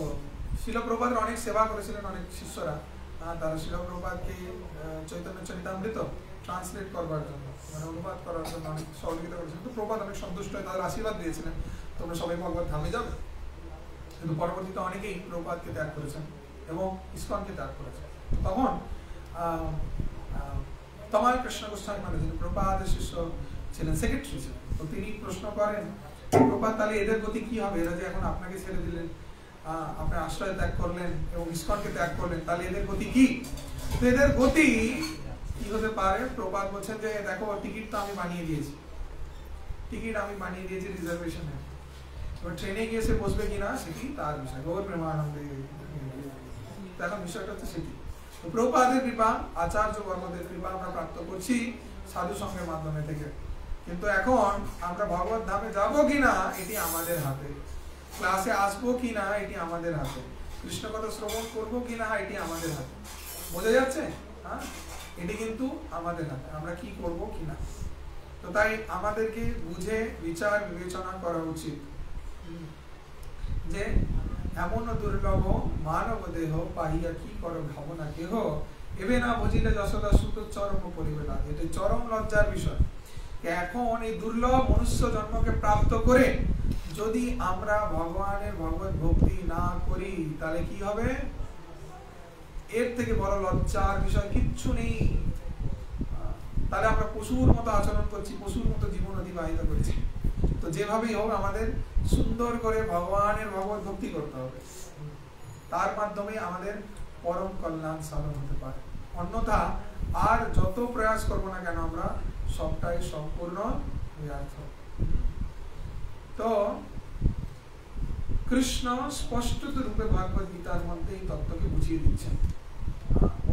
শিল প্রভুপাদের অনেক সেবা করেছিলেন অনেক শিষ্যরা, তারা শিল প্রভুপাদকে চৈতন্য চরিতামৃত ট্রান্সলেট করবার জন্য, মানে অনুবাদ করার জন্য অনেক সহযোগিতা করেছিলেন। তো প্রভুপাদ অনেক সন্তুষ্ট হয়ে তাদের আশীর্বাদ দিয়েছিলেন, তোমরা সবাই ভগবত ধামে যাবে। কিন্তু পরবর্তীতে অনেকেই প্রভুপাদকে ত্যাগ করেছেন এবং ইসকনকে ত্যাগ করেছেন। তখন তমাল কৃষ্ণ গোস্বামী মানে যিনি প্রভুপাদের শিষ্য ছিলেন, সেক্রেটারি ছিলেন, তো তিনি প্রশ্ন করেন, প্রভুপাদ তাহলে এদের গতি কি হবে? এরা যে এখন আপনাকে ছেড়ে দিলেন, আপনার আশ্রয় ত্যাগ করলেন এবং ইসকনকে ত্যাগ করলেন, তাহলে এদের গতি কি? তো এদের গতি কি হতে পারে? প্রভুপাদ বলছেন যে দেখো, টিকিট তো আমি বানিয়ে দিয়েছি, রিজার্ভেশনে, এবার ট্রেনে গিয়ে সে বসবে কিনা সেটি তার বিষয়, গৌর প্রেমানন্দে। এখন বিষয়টা হচ্ছে সেটি। তো প্রভুপাদের কৃপা, আচার্য বর্গদের কৃপা আমরা প্রাপ্ত করছি সাধু সঙ্গের মাধ্যমে থেকে, কিন্তু এখন আমরা ভগবত ধামে যাব কিনা এটি আমাদের হাতে, ক্লাসে আসবো কিনা এটি আমাদের হাতে, কৃষ্ণ কথা শ্রবণ করবো কিনা এটি আমাদের হাতে, বোঝা যাচ্ছে? এটি কিন্তু আমাদের হাতে, আমরা কি করবো কিনা। তো তাই আমাদেরকে বুঝে বিচার বিবেচনা করা উচিত যে এমন দুর্লভ মানব দেহ পাহিয়া কি কর ভাবনা কেহ, এবে না বুঝিলে যশোদা সুত চরম পরিবেলা। এটা চরম লজ্জার বিষয়। এখন এই দুর্লভ মনুষ্য জন্মকে প্রাপ্ত করে যদি আমরা ভগবানের ভগবত ভক্তি না করি, তাহলে কি হবে? এর থেকে বড় লজ্জার বিষয় কিচ্ছু নেই। তাহলে আমরা পশুর মতো আচরণ করছি, পশুর মতো জীবন অতিবাহিত করছি। তো যেভাবেই হোক আমাদের সুন্দর করে ভগবানের ভগবত ভক্তি করতে হবে, তার মাধ্যমে আমাদের পরম কল্যাণ সাধন হতে পারে। অন্যথা আর যত প্রয়াস করবো না কেন, আমরা সবটাই সম্পূর্ণ ব্যর্থ। তো কৃষ্ণ স্পষ্ট রূপে ভগবত গীতার মধ্যে এই তত্ত্বকে বুঝিয়ে দিচ্ছেন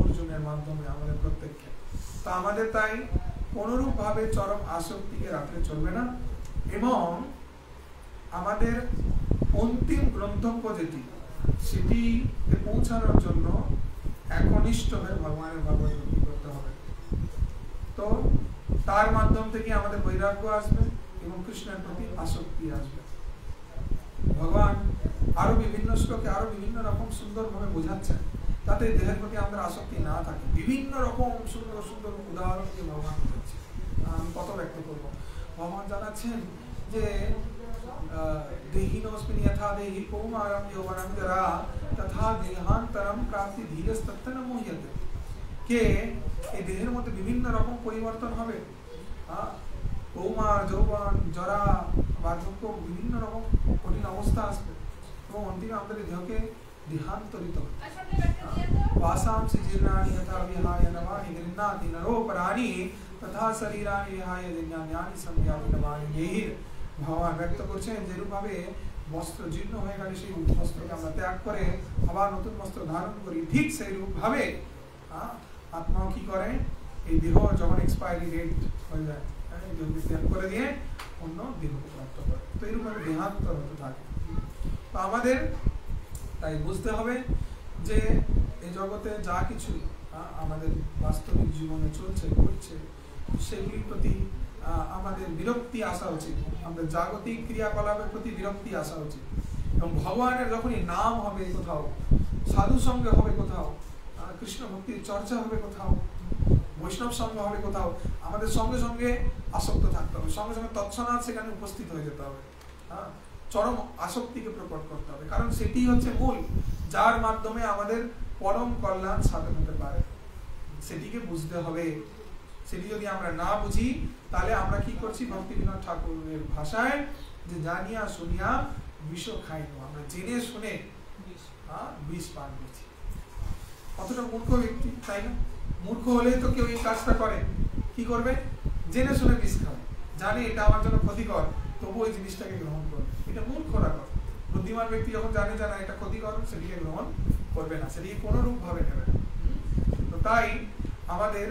অর্জুনের মাধ্যমে আমাদের প্রত্যেককে। তো আমাদের তাই কোনরূপ ভাবে চরম আসক্তিকে রাখলে চলবে না, এবং আমাদের অন্তিম গন্তব্য যেটি, সেটিতে পৌঁছানোর জন্য একনিষ্ঠ হয়ে ভগবানের ভগবত ভক্তি করতে হবে। তো তার মাধ্যম থেকে আমাদের বৈরাগ্য আসবে এবং কৃষ্ণের প্রতি আসক্তি আসবে। ভগবান আরো বিভিন্ন শ্লোকে আরো বিভিন্ন রকম সুন্দরভাবে বোঝাচ্ছেন যাতে দেহের প্রতি আমাদের আসক্তি না থাকে। বিভিন্ন রকম সুন্দর সুন্দর উদাহরণ দিয়ে ভগবান বলছে, আমি কত ব্যক্ত করবো। ভগবান জানাচ্ছেন যে দেহিনোস্মিন যথা দেহি কৌমারম যৌবনম জরা তথা দেহান্তরম প্রাপ্তি ধীরস্তত্র ন মুহ্যতে। কে এই দেহের মধ্যে বিভিন্ন রকম পরিবর্তন হবে, কৌমার, যৌবন, জরা, বার্ধক্য, বিভিন্ন রকম কঠিন অবস্থা আসবে এবং অন্তিমে আমাদের দেহকে দেহান্তরিত वासां जीर्णानि यथा विहाय नवानि गृह्णाति नरोपराणि तथा शरीराणि विहाय दिन्यान्यानि संयाति नवानि। यही ভগবান ব্যক্ত করছেন যেরূপভাবে বস্ত্র জীর্ণ হয়ে গেলে সেই বস্ত্রকে আমরা ত্যাগ করে আবার নতুন বস্ত্র ধারণ করি, ঠিক সেই রূপভাবে আত্মাও কি করে, এই দেহ যখন এক্সপায়ারি ডেট হয়ে যায় এই দেহকে ত্যাগ করে দিয়ে অন্য দেহকে প্রাপ্ত করে। তো এইরূপভাবে দেহান্তর হতে থাকে। তো আমাদের তাই বুঝতে হবে যে এই জগতে যা কিছু আমাদের বাস্তবিক জীবনে চলছে করছে সেগুলির প্রতি আমাদের বিরক্তি আসা উচিত, আমাদের জাগতিক ক্রিয়াকলাপের প্রতি বিরক্তি আসা উচিত। এবং ভগবানের যখনই নাম হবে কোথাও, সাধু সঙ্গে হবে কোথাও, কৃষ্ণ ভক্তির চর্চা হবে কোথাও, বৈষ্ণব সঙ্গ হবে কোথাও, আমাদের সঙ্গে সঙ্গে আসক্ত থাকতে হবে, সঙ্গে সঙ্গে তৎক্ষণাৎ সেখানে উপস্থিত হয়ে যেতে হবে, চরম আসক্তিকে প্রকট করতে হবে। কারণ সেটি হচ্ছে মূল, যার মাধ্যমে আমাদের পরম কল্যাণ সাধন হতে পারে। সেটিকে বুঝতে হবে। সেটি যদি আমরা না বুঝি তাহলে আমরা কি করছি, ভক্তি বিনোদ ঠাকুরের ভাষায় যে জানিয়া শুনিয়া বিষ খাইনি, আমরা জেনে শুনে বিষ পান করছি। কতটা মূর্খ ব্যক্তি, তাই না? মূর্খ হলেই তো কেউ এই কাজটা করে। কি করবে? জেনে শুনে বিষ খাবে, জানে এটা আমার জন্য ক্ষতিকর, তবু ওই জিনিসটাকে গ্রহণ করবে। এটা মূর্খরা করে। বুদ্ধিমান ব্যক্তি যখন জানে না এটা ক্ষতিকর, সেটিকে গ্রহণ করবে না, সেটিকে কোনো রূপ ভাবে নেবে না। তো তাই আমাদের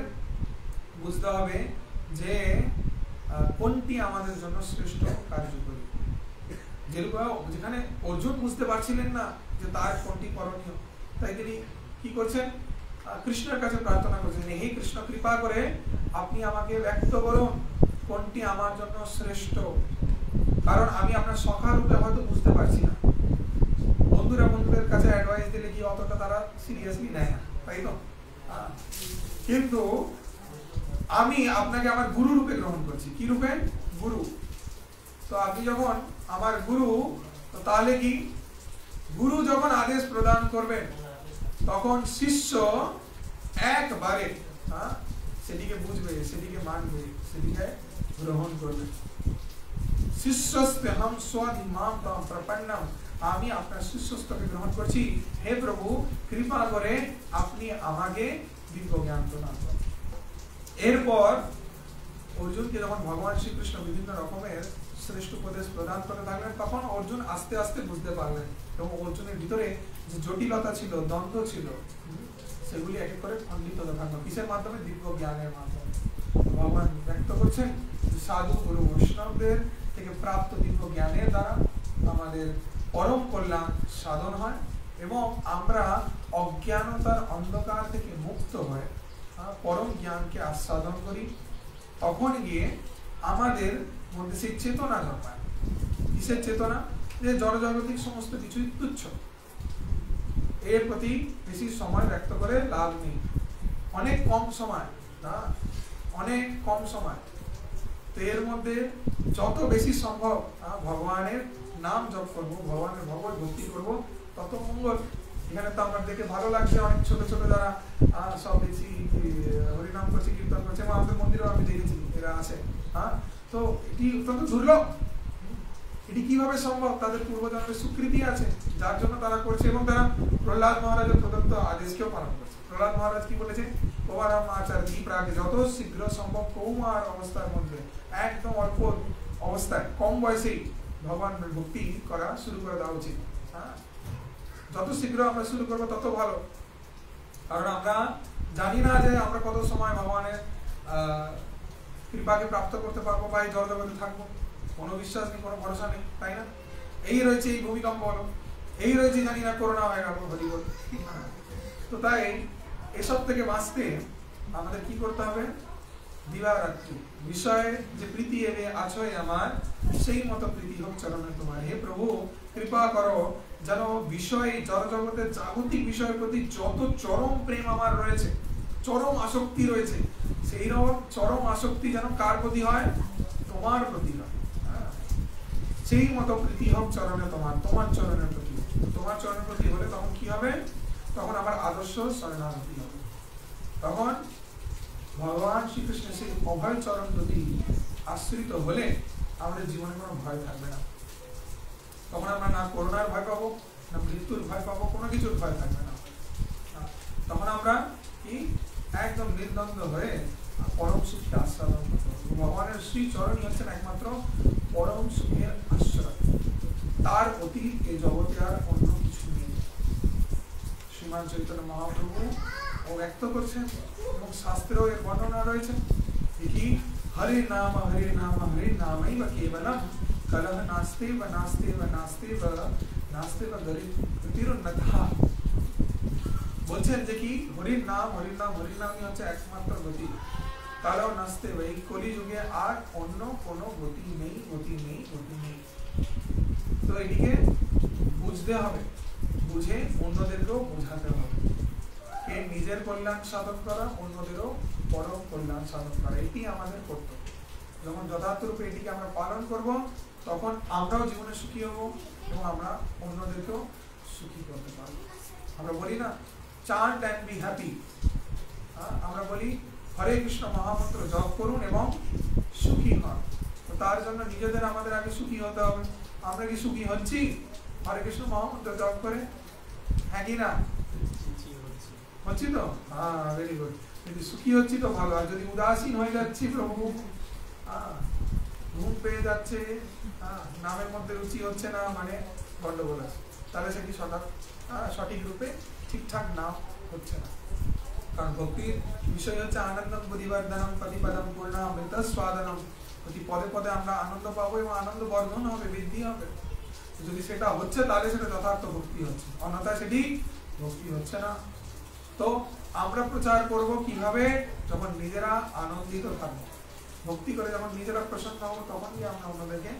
বুঝতে হবে যে কোনটি আমাদের জন্য শ্রেষ্ঠ কার্যকরী। যেখানে অর্জুন বুঝতে পারছিলেন না যে তার কোনটি করণীয়, তাই তিনি কি করছেন, কৃষ্ণের কাছে প্রার্থনা করছেন, হে কৃষ্ণ কৃপা করে আপনি আমাকে ব্যক্ত করুন কোনটি আমার জন্য শ্রেষ্ঠ। কারণ আমি আপনার সখা রূপে হয়তো বুঝতে পারছি না। বন্ধুরা বন্ধুদের কাছে অ্যাডভাইস দিলে কি অতটা তারা সিরিয়াসলি নেয় না, তাই তো? কিন্তু আমি আপনাকে আমার গুরু রূপে গ্রহণ করছি। কি রূপে? গুরু। তো আপনি যখন আমার গুরু, তো তাহলে কি গুরু যখন আদেশ প্রদান করবেন তখন শিষ্য একবারে সেটিকে বুঝবে, সেটিকে মানবে, সেটিকে গ্রহণ করবে। শিষ্যস্তে হাম স্বধিমাম তাম প্রপন্নম, আমি আপনার শিষ্যস্তকে গ্রহণ করছি। হে প্রভু কৃপা করে আপনি আমাকে দিব্য জ্ঞান প্রদান করেন। এরপর অর্জুনকে যখন ভগবান শ্রীকৃষ্ণ বিভিন্ন রকমের শ্রেষ্ঠ উপদেশ প্রদান করে থাকলেন, তখন অর্জুন আস্তে আস্তে বুঝতে পারলেন এবং অর্জুনের ভিতরে যে জটিলতা ছিল, দ্বন্দ্ব ছিল, সেগুলি এক এক করে খণ্ডিত হতে থাকলো। কিসের মাধ্যমে? দিব্য জ্ঞানের মাধ্যমে। ভগবান ব্যক্ত করছেন সাধু গুরু বৈষ্ণবদের থেকে প্রাপ্ত দিব্য জ্ঞানের দ্বারা আমাদের পরম কল্যাণ সাধন হয় এবং আমরা অজ্ঞানতার অন্ধকার থেকে মুক্ত হয়ে পরম জ্ঞানকে আস্বাদন করি। তখন গিয়ে আমাদের মধ্যে সেই চেতনা জন্মায়। কিসের চেতনা? যে জড়জাগতিক সমস্ত কিছুই তুচ্ছ, এর প্রতি বেশি সময় ব্যক্ত করে লাভ নেই। অনেক কম সময়, অনেক কম সময়। তো এর মধ্যে যত বেশি সম্ভব ভগবানের নাম জপ করবো, ভগবানের ভগবত ভক্তি করবো, তত মঙ্গল। এখানে তো আমার দেখে ভালো লাগছে, অনেক ছোট ছোট যারা সব বেশি হরিনাম করছে, কীর্তন করছে, আমাদের মন্দিরেও আমি দেখেছি এরা আছে। তো এটি অত্যন্ত দুর্লভ। এটি কিভাবে সম্ভব? তাদের পূর্বজন্মের স্বীকৃতি আছে যার জন্য তারা করছে এবং তারা প্রহ্লাদ মহারাজের প্রদত্ত আদেশকেও পালন করছে। প্রহ্লাদ মহারাজ কি বলেছে? কৌমারম আচার দীপ্রাগে, যত শীঘ্র সম্ভব কৌমার অবস্থার মধ্যে, একদম অল্প অবস্থায়, কম বয়সেই ভগবানের ভক্তি করা শুরু করে দেওয়া উচিত। যত শীঘ্র আমরা শুরু করবো তত ভালো। কারণ আমরা জানি না যে আমরা কত সময় ভগবানের কৃপাকে প্রাপ্ত করতে পারবো বা এই জড়জগতে থাকবো। কোনো বিশ্বাস নেই, কোনো ভরসা নেই, তাই না? এই রয়েছে এই ভূমিকম্প হলো, এই রয়েছে জানি না করোনা হয়ে গেল, হরি বল। তো তাই এসব থেকে বাঁচতে আমাদের কি করতে হবে? দিবারাত্রি বিষয়ে যে প্রীতি এবে আছোয় আমার, সেই মতো প্রীতি হোক চরণে তোমার। হে প্রভু কৃপা করো যেন বিষয় জড়জগতের জাগতিক বিষয়ের প্রতি যত চরম প্রেম আমার রয়েছে, চরম আসক্তি রয়েছে, সেই রকম চরম আসক্তি যেন কার প্রতি হয়? তোমার প্রতি হয়। সেই মতো প্রীতি হোক চরণে তোমার, তোমার চরণের প্রতি। তোমার চরণের প্রতি হলে তখন কি হবে? তখন আমার আদর্শ শরণাগতি হবে। তখন ভগবান শ্রীকৃষ্ণের সেই অভয় চরণ যদি আশ্রিত হলে আমাদের জীবনে কোনো ভয় থাকবে না। তখন আমরা না করোনার ভয় পাবো, না মৃত্যুর ভয় পাবো, কোনো কিছুর ভয় থাকবে না। তখন আমরা কি একদম নির্দ্বন্দ্ব হয়ে পরম সুখী আস্বাদন করতে পারবো। ভগবানের শ্রী চরণই হচ্ছেন একমাত্র পরম সুখের আশ্রয়। তার অতি এই জগতে আর অন্য কিছু নেই। শ্রীমান চৈতন্য মহাপ্রভু ও ব্যক্ত করছেন এবং শাস্ত্রেও এর বর্ণনা রয়েছে কি হরে নাম নামই বা কেবলম কলহ নাস্তে বা নাস্তে বা নাস্তে বা নাস্তে বা গতিরন্নথা। বলছেন যে কি হরির নামই হচ্ছে একমাত্র গতি। কালো নাস্তে বা এই কলিযুগে আর অন্য কোনো গতি নেই। তো এটিকে বুঝতে হবে, বুঝে অন্যদেরকেও বোঝাতে হবে। এর নিজের কল্যাণ সাধন করা, অন্যদেরও পরম কল্যাণ সাধন করা, এটি আমাদের কর্তব্য। যখন যথার্থ রূপে এটিকে আমরা পালন করব, তখন আমরাও জীবনে সুখী হব এবং আমরা অন্যদেরকেও সুখী করতে পারবো। আমরা বলি না চান্ট অ্যান্ড বি হ্যাপি, আমরা বলি হরে কৃষ্ণ মহামন্ত্র জপ করুন এবং সুখী হন। তো তার জন্য নিজেদের আমাদের আগে সুখী হতে হবে। আমরা কি সুখী হচ্ছি হরে কৃষ্ণ মহামন্ত্র জপ করে? হ্যাঁ কি না? হচ্ছি তো? হ্যাঁ, ভেরি গুড। যদি সুখী হচ্ছি তো ভালো। আর যদি উদাসীন হয়ে যাচ্ছি, প্রভু ঘুম পেয়ে যাচ্ছে, নামের মধ্যে রুচি হচ্ছে না, মানে গন্ডগোল আছে, তাহলে সেটি সঠিক রূপে ঠিকঠাক নাম হচ্ছে না। কারণ ভক্তির বিষয় হচ্ছে আনন্দম পরিবর্ধনম প্রতিপদম পূর্ণামৃত স্বাদনম। প্রতি পদে পদে আমরা আনন্দ পাবো এবং আনন্দ বর্ধন হবে, বৃদ্ধি হবে। যদি সেটা হচ্ছে তাহলে সেটা যথার্থ ভক্তি হচ্ছে, অন্যথায় সেটি ভক্তি হচ্ছে না। তো আমরা প্রচার করব কিভাবে? যখন নিজেরা আনন্দিত থাকবো, ভক্তি করে যখন নিজেরা প্রসন্ন হবো, তখনই আমরা অন্যদেরকে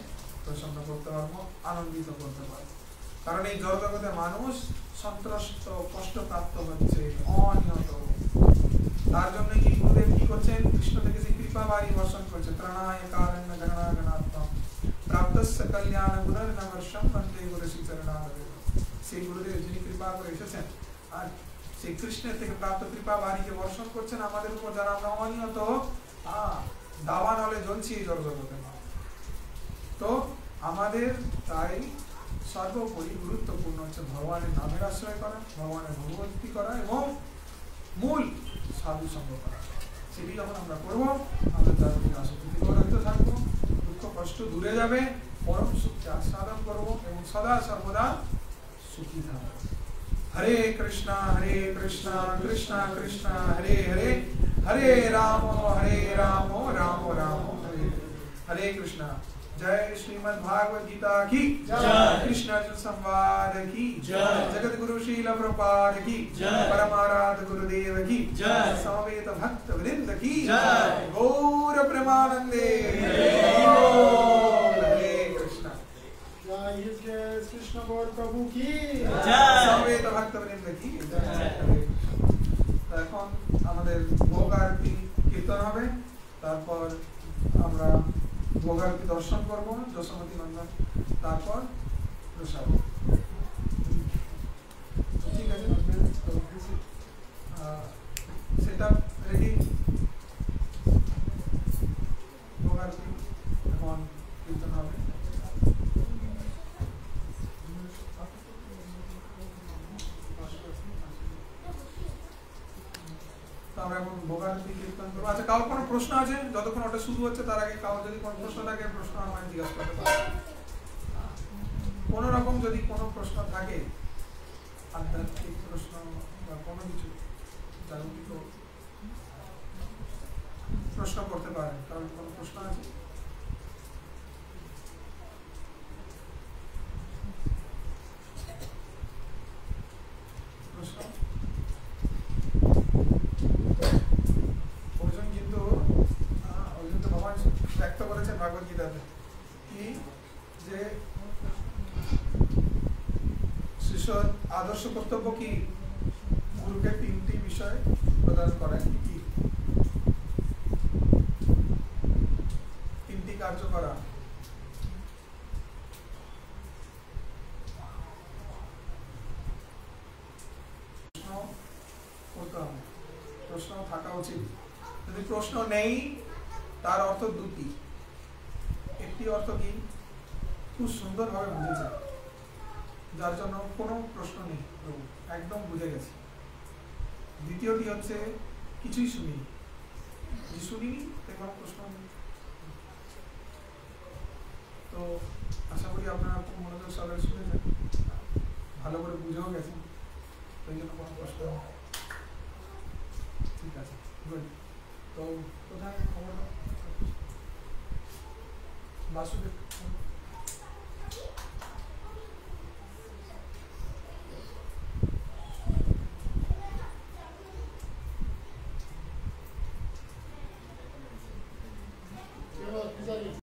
প্রসন্ন করতে পারবো, আনন্দিত করতে পারবো। কারণ এই জগতে মানুষ সন্ত্রস্ত, কষ্টপ্রাপ্ত হচ্ছে অনিয়ত। তার জন্য কি গুরুদেব কি করছেন? কৃষ্ণ থেকে সেই কৃপা বাড়ি বর্ষণ করছে। ত্রাণায় কারণ্য গণনাগণাত্মক প্রাপ্তস্য কল্যাণ গুণর্নবর্ষম বন্দে গুরু শ্রীচরণারবিন্দ। সেই গুরুদেব যিনি কৃপা করে এসেছেন, আর সেই কৃষ্ণের থেকে প্রাপ্ত কৃপা বাড়িকে বর্ষণ করছেন আমাদের উপর, যারা আমরা অনিয়ত দাবান হলে জ্বলছি এই জগতে। তো আমাদের তাই সর্বোপরি গুরুত্বপূর্ণ হচ্ছে ভগবানের নামের আশ্রয় করা, ভগবানের ভগবতী করা এবং মূল সাধু সঙ্গ করা। সেটি যখন আমরা করবো, আমাদের তার আসক্তি থেকে রাখতে থাকবো, দুঃখ কষ্ট দূরে যাবে, পরম সুখকে আস্বাদন করবো এবং সদা সর্বদা সুখী থাকবো। হরে কৃষ্ণ কৃষ্ণ কৃষ্ণ হরে হরে, হরে রাম রাম রাম হরে হরে কৃষ্ণ। जय श्रीमद् भागवत गीता की जय, कृष्ण अर्जुन संवाद की जय, जगत गुरु श्रील प्रभुपाद की जय, परमाराध गुरुदेव की जय, समवेत भक्त वृंद की जय, गौर प्रेमानंदे हरे कृष्ण। जय कृष्ण गौर प्रभु की जय, समवेत भक्त वृंद की जय। এখন আমাদের ভোগ আরতি কীর্তন হবে, তারপর আমরা ভোগারতি দর্শন করবো যশোমতী নন্দন, তারপর প্রসাদ। ঠিক আছে, সেটা রেডি। ভোগারতি এখন কীর্তন হবে। আমরা এখন ভোগারতি কীর্তন করবো। আচ্ছা, কারোর কোনো প্রশ্ন আছে? যতক্ষণ ওটা শুরু হচ্ছে তার আগে কারোর যদি কোনো প্রশ্ন থাকে, প্রশ্ন আমায় জিজ্ঞাসা করতে পারে। কোনো রকম যদি কোনো প্রশ্ন থাকে, আধ্যাত্মিক প্রশ্ন বা কোনো কিছু জাগতিক প্রশ্ন করতে পারেন। কারণ কোনো প্রশ্ন আছে? প্রশ্ন অর্জুন কিন্তু ভগবান ব্যক্ত করেছেন ভাগবত গীতাতে কি, যে শিষ্যর আদর্শ কর্তব্য কি? গুরুকে তিনটি বিষয় প্রদান করেন। কি তিনটি কার্য করা? প্রশ্ন করতে হবে, প্রশ্ন থাকা উচিত। যদি প্রশ্ন নেই তার অর্থ দুটি। একটি অর্থ কি? খুব সুন্দরভাবে বুঝেছে, যার জন্য কোনো প্রশ্ন নেই, প্রভু একদম বুঝে গেছে। দ্বিতীয়টি হচ্ছে কিছুই শুনিনি, শুনিনি কোনো প্রশ্ন নেই। তো আশা করি আপনারা খুব মনোযোগ সবাই শুনেছেন, ভালো করে বুঝেও গেছেন, সেই জন্য কোনো প্রশ্ন নেই। ঠিক আছে, গুড। তো কোথায় খবর বাসুদেব? Pujari.